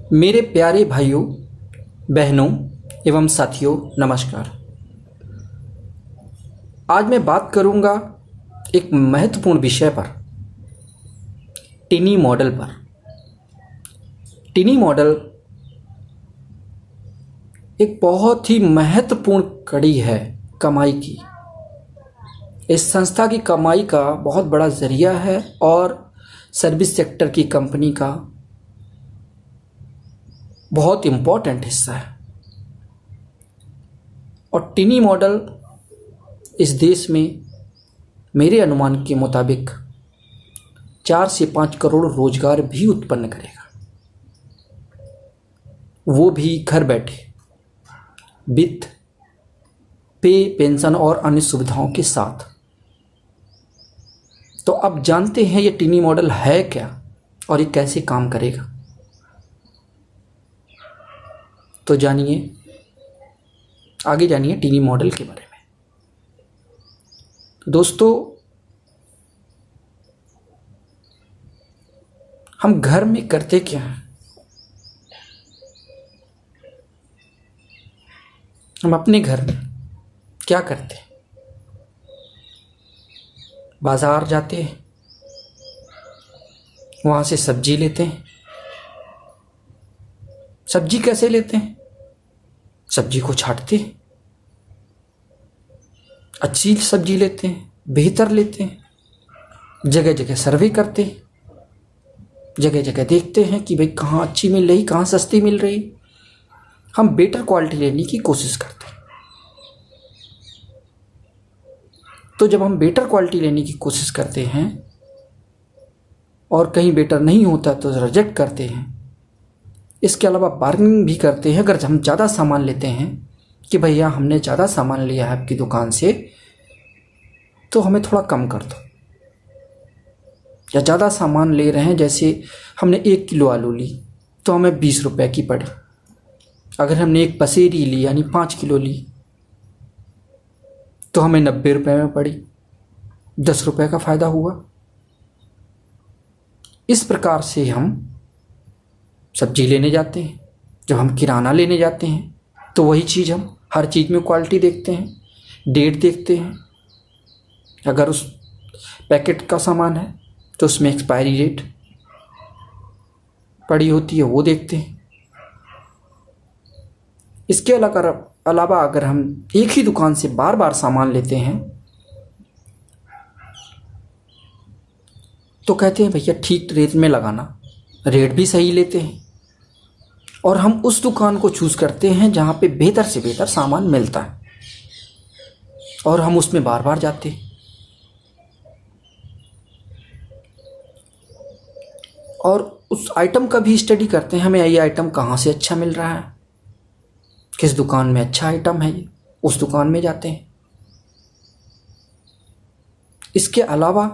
मेरे प्यारे भाइयों, बहनों एवं साथियों, नमस्कार। आज मैं बात करूंगा एक महत्वपूर्ण विषय पर, टिनी मॉडल पर। टिनी मॉडल एक बहुत ही महत्वपूर्ण कड़ी है कमाई की। इस संस्था की कमाई का बहुत बड़ा जरिया है और सर्विस सेक्टर की कंपनी का बहुत इम्पोर्टेंट हिस्सा है। और टिनी मॉडल इस देश में मेरे अनुमान के मुताबिक 4 से 5 करोड़ रोजगार भी उत्पन्न करेगा, वो भी घर बैठे, वित्त, पे, पेंशन और अन्य सुविधाओं के साथ। तो अब जानते हैं ये टिनी मॉडल है क्या और ये कैसे काम करेगा। तो आगे जानिए टिनी मॉडल के बारे में। दोस्तों, हम घर में करते क्या हैं? हम अपने घर में क्या करते हैं? बाजार जाते हैं, वहां से सब्जी लेते हैं। सब्जी कैसे लेते हैं? सब्जी को छांटते हैं, अच्छी सब्जी लेते हैं, बेहतर लेते हैं, जगह जगह सर्वे करते हैं, जगह जगह देखते हैं कि भाई कहाँ अच्छी मिल रही, कहाँ सस्ती मिल रही। हम बेटर क्वालिटी लेने की कोशिश करते हैं। तो जब हम बेटर क्वालिटी लेने की कोशिश करते हैं और कहीं बेटर नहीं होता तो रिजेक्ट करते हैं। इसके अलावा बार्गेनिंग भी करते हैं। अगर हम ज़्यादा सामान लेते हैं कि भैया हमने ज़्यादा सामान लिया है आपकी दुकान से, तो हमें थोड़ा कम कर दो। या ज़्यादा सामान ले रहे हैं, जैसे हमने 1 किलो आलू ली तो हमें 20 रुपये की पड़ी। अगर हमने एक पसेरी ली यानी 5 किलो ली तो हमें 90 रुपये में पड़ी, 10 रुपये का फ़ायदा हुआ। इस प्रकार से हम सब्जी लेने जाते हैं। जब हम किराना लेने जाते हैं तो वही चीज़ हम हर चीज़ में क्वालिटी देखते हैं, डेट देखते हैं। अगर उस पैकेट का सामान है तो उसमें एक्सपायरी डेट पड़ी होती है, वो देखते हैं। इसके अलावा अगर हम एक ही दुकान से बार बार सामान लेते हैं तो कहते हैं भैया ठीक रेट में लगाना, रेट भी सही लेते हैं। और हम उस दुकान को चूज़ करते हैं जहाँ पे बेहतर से बेहतर सामान मिलता है और हम उसमें बार बार जाते हैं। और उस आइटम का भी स्टडी करते हैं, हमें ये आइटम कहाँ से अच्छा मिल रहा है, किस दुकान में अच्छा आइटम है, ये उस दुकान में जाते हैं। इसके अलावा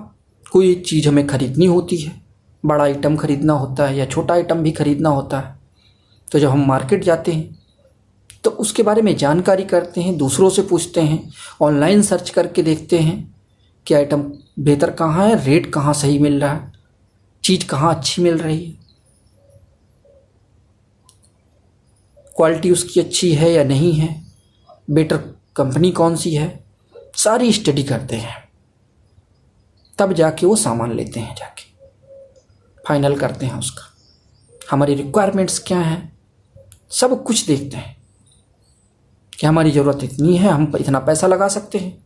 कोई चीज़ हमें ख़रीदनी होती है, बड़ा आइटम ख़रीदना होता है या छोटा आइटम भी ख़रीदना होता है, तो जब हम मार्केट जाते हैं तो उसके बारे में जानकारी करते हैं, दूसरों से पूछते हैं, ऑनलाइन सर्च करके देखते हैं कि आइटम बेहतर कहाँ है, रेट कहाँ सही मिल रहा है, चीज़ कहाँ अच्छी मिल रही है, क्वालिटी उसकी अच्छी है या नहीं है, बेटर कंपनी कौन सी है, सारी स्टडी करते हैं। तब जाके वो सामान लेते हैं, जाके फाइनल करते हैं उसका, हमारी रिक्वायरमेंट्स क्या हैं, सब कुछ देखते हैं कि हमारी ज़रूरत इतनी है, हम इतना पैसा लगा सकते हैं,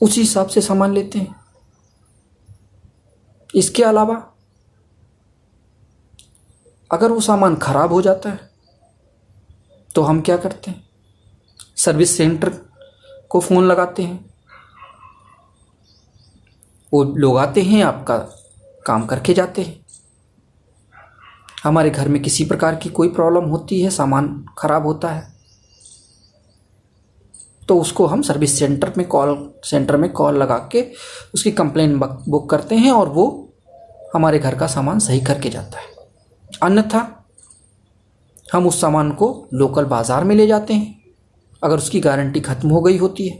उसी हिसाब से सामान लेते हैं। इसके अलावा अगर वो सामान ख़राब हो जाता है तो हम क्या करते हैं, सर्विस सेंटर को फ़ोन लगाते हैं, वो लोग आते हैं, आपका काम करके जाते हैं। हमारे घर में किसी प्रकार की कोई प्रॉब्लम होती है, सामान ख़राब होता है, तो उसको हम सर्विस सेंटर में कॉल लगा के उसकी कंप्लेन बुक करते हैं और वो हमारे घर का सामान सही करके जाता है। अन्यथा हम उस सामान को लोकल बाज़ार में ले जाते हैं। अगर उसकी गारंटी ख़त्म हो गई होती है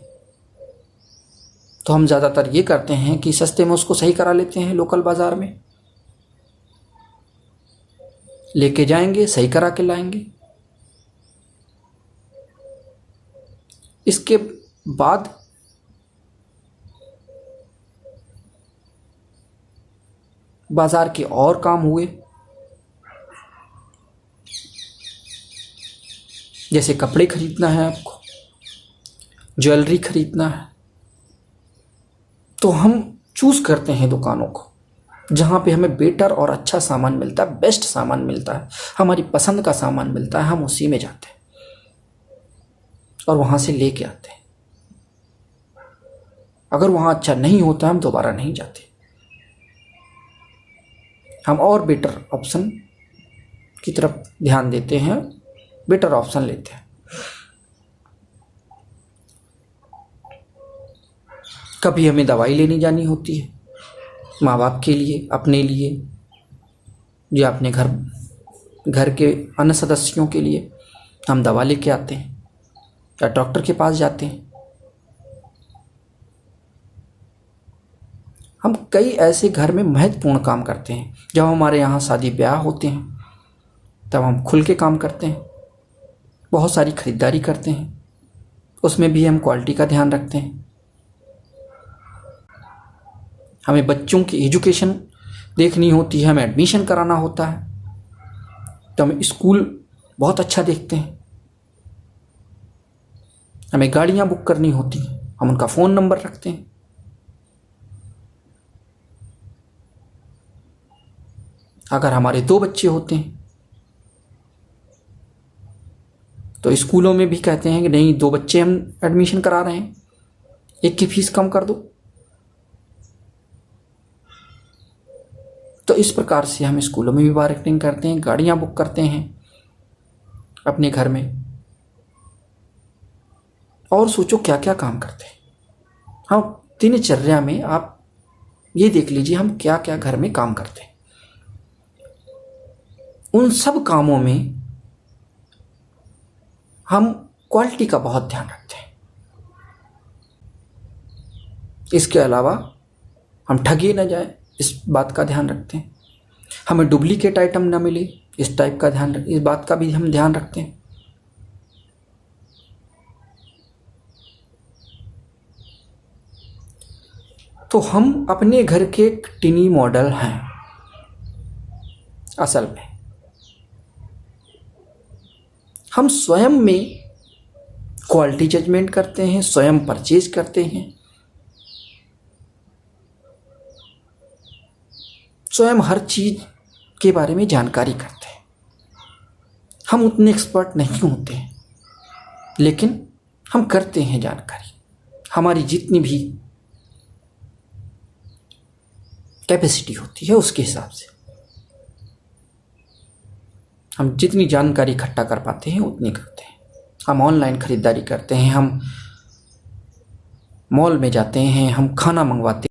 तो हम ज़्यादातर ये करते हैं कि सस्ते में उसको सही करा लेते हैं लोकल बाज़ार में। लेके जाएंगे, सही करा के लाएंगे। इसके बाद बाजार के और काम हुए, जैसे कपड़े खरीदना है आपको, ज्वेलरी खरीदना है, तो हम चूज करते हैं दुकानों को जहाँ पे हमें बेटर और अच्छा सामान मिलता है, बेस्ट सामान मिलता है, हमारी पसंद का सामान मिलता है। हम उसी में जाते हैं और वहाँ से लेके आते हैं। अगर वहाँ अच्छा नहीं होता हम दोबारा नहीं जाते, हम और बेटर ऑप्शन की तरफ ध्यान देते हैं, बेटर ऑप्शन लेते हैं। कभी हमें दवाई लेने जानी होती है माँ बाप के लिए, अपने लिए, या अपने घर के अन्य सदस्यों के लिए, हम दवा लेके आते हैं या डॉक्टर के पास जाते हैं। हम कई ऐसे घर में महत्वपूर्ण काम करते हैं। जब हमारे यहाँ शादी ब्याह होते हैं तब हम खुल के काम करते हैं, बहुत सारी खरीदारी करते हैं, उसमें भी हम क्वालिटी का ध्यान रखते हैं। हमें बच्चों की एजुकेशन देखनी होती है, हमें एडमिशन कराना होता है, तो हम स्कूल बहुत अच्छा देखते हैं। हमें गाड़ियाँ बुक करनी होती हैं, हम उनका फ़ोन नंबर रखते हैं। अगर हमारे 2 बच्चे होते हैं तो स्कूलों में भी कहते हैं कि नहीं, 2 बच्चे हम एडमिशन करा रहे हैं, एक की फीस कम कर दो। तो इस प्रकार से हम स्कूलों में भी मार्केटिंग करते हैं, गाड़ियाँ बुक करते हैं अपने घर में। और सोचो क्या क्या काम करते हैं। हाँ, दिनचर्या में आप ये देख लीजिए हम क्या क्या घर में काम करते हैं। उन सब कामों में हम क्वालिटी का बहुत ध्यान रखते हैं। इसके अलावा हम ठगे न जाए, इस बात का ध्यान रखते हैं। हमें डुप्लीकेट आइटम ना मिले, इस बात का भी हम ध्यान रखते हैं। तो हम अपने घर के एक टिनी मॉडल हैं असल में। हम स्वयं में क्वालिटी जजमेंट करते हैं, स्वयं परचेज करते हैं, स्वयं हर चीज के बारे में जानकारी करते हैं। हम उतने एक्सपर्ट नहीं होते हैं, लेकिन हम करते हैं जानकारी। हमारी जितनी भी कैपेसिटी होती है उसके हिसाब से हम जितनी जानकारी इकट्ठा कर पाते हैं उतनी करते हैं। हम ऑनलाइन खरीदारी करते हैं, हम मॉल में जाते हैं, हम खाना मंगवाते हैं।